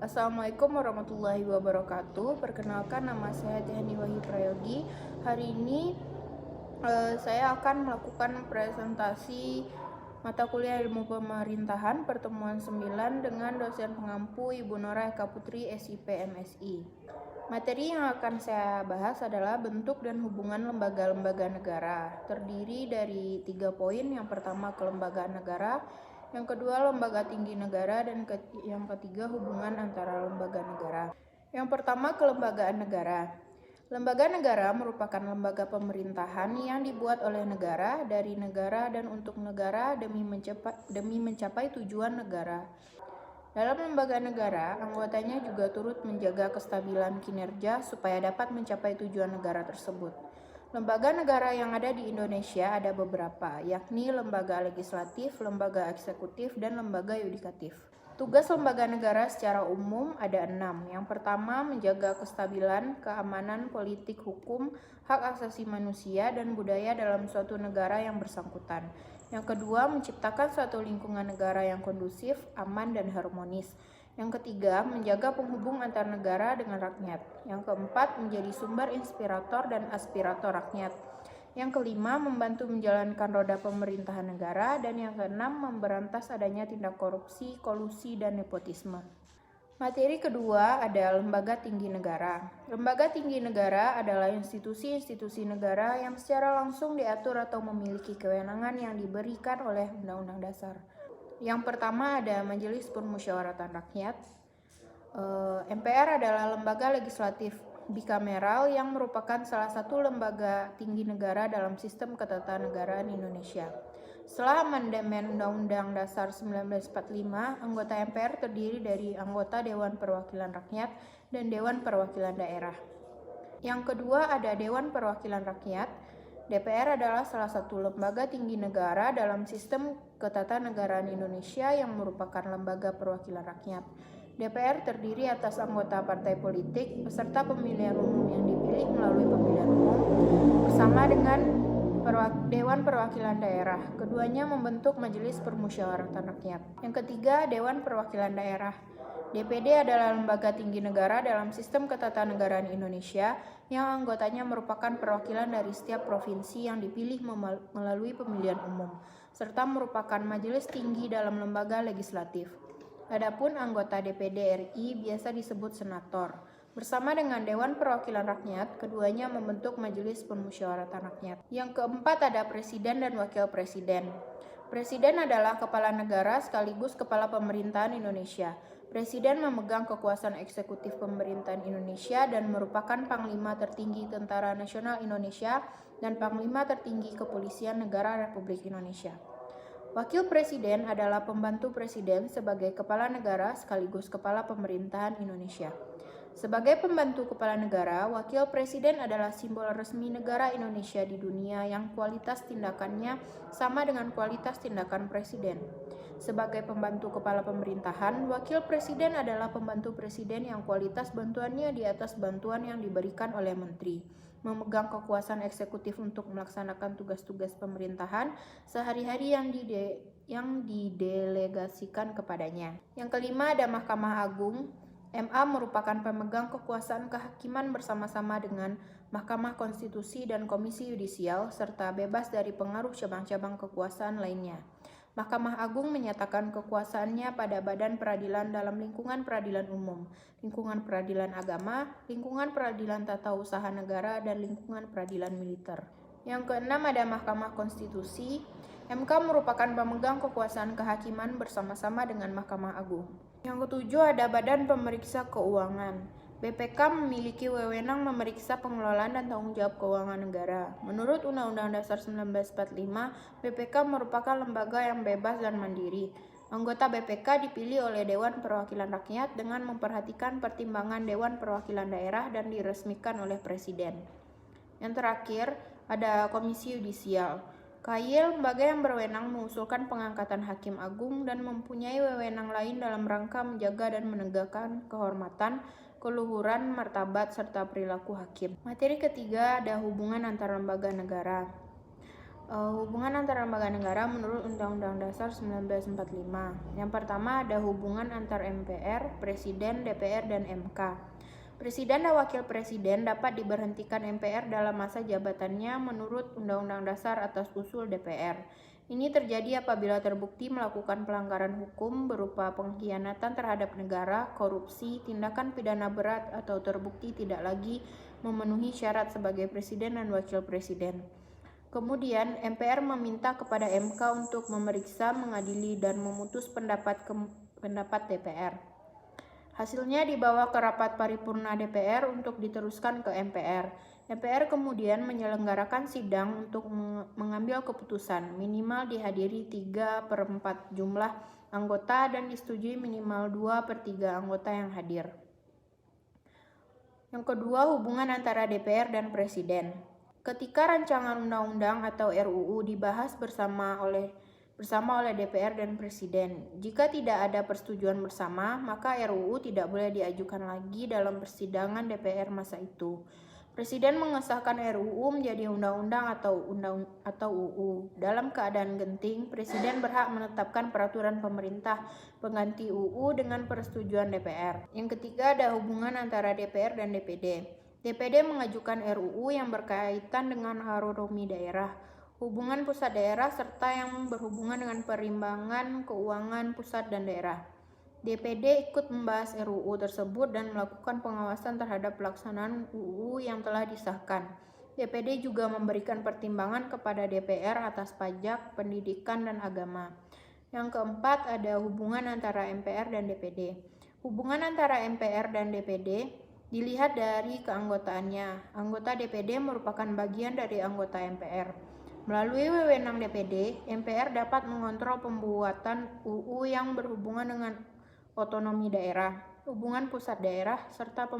Assalamualaikum warahmatullahi wabarakatuh. Perkenalkan, nama saya Tehani Wahyu Prayogi. Hari ini saya akan melakukan presentasi mata kuliah ilmu pemerintahan pertemuan 9 dengan dosen pengampu Ibu Nora Eka Putri SIP MSI. Materi yang akan saya bahas adalah bentuk dan hubungan lembaga-lembaga negara. Terdiri dari 3 poin. Yang pertama, kelembagaan negara. Yang kedua, lembaga tinggi negara. Dan yang ketiga, hubungan antara lembaga negara. Yang pertama, kelembagaan negara. Lembaga negara merupakan lembaga pemerintahan yang dibuat oleh negara, dari negara, dan untuk negara demi mencapai tujuan negara. Dalam lembaga negara, anggotanya juga turut menjaga kestabilan kinerja supaya dapat mencapai tujuan negara tersebut. Lembaga negara yang ada di Indonesia ada beberapa, yakni lembaga legislatif, lembaga eksekutif, dan lembaga yudikatif. Tugas lembaga negara secara umum ada 6. Yang pertama, menjaga kestabilan, keamanan, politik, hukum, hak asasi manusia, dan budaya dalam suatu negara yang bersangkutan. Yang kedua, menciptakan suatu lingkungan negara yang kondusif, aman, dan harmonis. Yang ketiga, menjaga penghubung antar negara dengan rakyat. Yang keempat, menjadi sumber inspirator dan aspirator rakyat. Yang kelima, membantu menjalankan roda pemerintahan negara. Dan yang keenam, memberantas adanya tindak korupsi, kolusi, dan nepotisme. Materi kedua ada lembaga tinggi negara. Lembaga tinggi negara adalah institusi-institusi negara yang secara langsung diatur atau memiliki kewenangan yang diberikan oleh Undang-Undang Dasar. Yang pertama ada Majelis Permusyawaratan Rakyat. MPR adalah lembaga legislatif bikameral yang merupakan salah satu lembaga tinggi negara dalam sistem ketatanegaraan Indonesia. Setelah amandemen Undang-Undang Dasar 1945, anggota MPR terdiri dari anggota Dewan Perwakilan Rakyat dan Dewan Perwakilan Daerah. Yang kedua ada Dewan Perwakilan Rakyat. DPR adalah salah satu lembaga tinggi negara dalam sistem ketatanegaraan Indonesia yang merupakan lembaga perwakilan rakyat. DPR terdiri atas anggota partai politik peserta pemilihan umum yang dipilih melalui pemilihan umum bersama dengan Dewan Perwakilan Daerah. Keduanya membentuk Majelis Permusyawaratan Rakyat. Yang ketiga, Dewan Perwakilan Daerah. DPD adalah lembaga tinggi negara dalam sistem ketatanegaraan Indonesia yang anggotanya merupakan perwakilan dari setiap provinsi yang dipilih melalui pemilihan umum, serta merupakan majelis tinggi dalam lembaga legislatif. Adapun anggota DPD RI biasa disebut senator. Bersama dengan Dewan Perwakilan Rakyat, keduanya membentuk Majelis Permusyawaratan Rakyat. Yang keempat ada Presiden dan Wakil Presiden. Presiden adalah kepala negara sekaligus kepala pemerintahan Indonesia. Presiden memegang kekuasaan eksekutif pemerintahan Indonesia dan merupakan Panglima tertinggi Tentara Nasional Indonesia dan Panglima tertinggi Kepolisian Negara Republik Indonesia. Wakil Presiden adalah pembantu Presiden sebagai kepala negara sekaligus kepala pemerintahan Indonesia. Sebagai pembantu kepala negara, Wakil Presiden adalah simbol resmi negara Indonesia di dunia yang kualitas tindakannya sama dengan kualitas tindakan Presiden. Sebagai pembantu kepala pemerintahan, Wakil Presiden adalah pembantu Presiden yang kualitas bantuannya di atas bantuan yang diberikan oleh Menteri, memegang kekuasaan eksekutif untuk melaksanakan tugas-tugas pemerintahan sehari-hari yang didelegasikan kepadanya. Yang kelima ada Mahkamah Agung. MA merupakan pemegang kekuasaan kehakiman bersama-sama dengan Mahkamah Konstitusi dan Komisi Yudisial, serta bebas dari pengaruh cabang-cabang kekuasaan lainnya. Mahkamah Agung menyatakan kekuasaannya pada badan peradilan dalam lingkungan peradilan umum, lingkungan peradilan agama, lingkungan peradilan tata usaha negara, dan lingkungan peradilan militer. Yang keenam ada Mahkamah Konstitusi. MK merupakan pemegang kekuasaan kehakiman bersama-sama dengan Mahkamah Agung. Yang ketujuh ada Badan Pemeriksa Keuangan. BPK memiliki wewenang memeriksa pengelolaan dan tanggung jawab keuangan negara. Menurut Undang-Undang Dasar 1945, BPK merupakan lembaga yang bebas dan mandiri. Anggota BPK dipilih oleh Dewan Perwakilan Rakyat dengan memperhatikan pertimbangan Dewan Perwakilan Daerah dan diresmikan oleh Presiden. Yang terakhir, ada Komisi Yudisial. KY lembaga yang berwenang mengusulkan pengangkatan hakim agung dan mempunyai wewenang lain dalam rangka menjaga dan menegakkan kehormatan, keluhuran, martabat, serta perilaku hakim. Materi ketiga ada hubungan antar lembaga negara. Hubungan antara lembaga negara menurut Undang-Undang Dasar 1945. Yang pertama ada hubungan antar MPR, Presiden, DPR, dan MK. Presiden dan Wakil Presiden dapat diberhentikan MPR dalam masa jabatannya menurut Undang-Undang Dasar atas usul DPR. Ini terjadi apabila terbukti melakukan pelanggaran hukum berupa pengkhianatan terhadap negara, korupsi, tindakan pidana berat, atau terbukti tidak lagi memenuhi syarat sebagai Presiden dan Wakil Presiden. Kemudian, MPR meminta kepada MK untuk memeriksa, mengadili, dan memutus pendapat DPR. Hasilnya dibawa ke rapat paripurna DPR untuk diteruskan ke MPR. MPR kemudian menyelenggarakan sidang untuk mengambil keputusan, minimal dihadiri 3/4 jumlah anggota dan disetujui minimal 2/3 anggota yang hadir. Yang kedua, hubungan antara DPR dan Presiden. Ketika rancangan undang-undang atau RUU dibahas bersama oleh DPR dan Presiden, jika tidak ada persetujuan bersama, maka RUU tidak boleh diajukan lagi dalam persidangan DPR masa itu. Presiden mengesahkan RUU menjadi undang-undang atau UU. Dalam keadaan genting, Presiden berhak menetapkan peraturan pemerintah pengganti UU dengan persetujuan DPR. Yang ketiga ada hubungan antara DPR dan DPD. DPD mengajukan RUU yang berkaitan dengan otonomi daerah, hubungan pusat daerah, serta yang berhubungan dengan perimbangan keuangan pusat dan daerah. DPD ikut membahas RUU tersebut dan melakukan pengawasan terhadap pelaksanaan UU yang telah disahkan. DPD juga memberikan pertimbangan kepada DPR atas pajak, pendidikan, dan agama. Yang keempat ada hubungan antara MPR dan DPD. Hubungan antara MPR dan DPD dilihat dari keanggotaannya. Anggota DPD merupakan bagian dari anggota MPR. Melalui wewenang DPD, MPR dapat mengontrol pembuatan UU yang berhubungan dengan otonomi daerah, hubungan pusat daerah, serta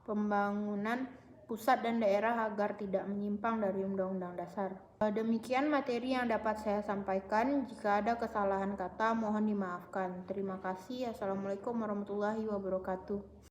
pembangunan pusat dan daerah agar tidak menyimpang dari Undang-Undang Dasar. Demikian materi yang dapat saya sampaikan. Jika ada kesalahan kata, mohon dimaafkan. Terima kasih. Assalamualaikum warahmatullahi wabarakatuh.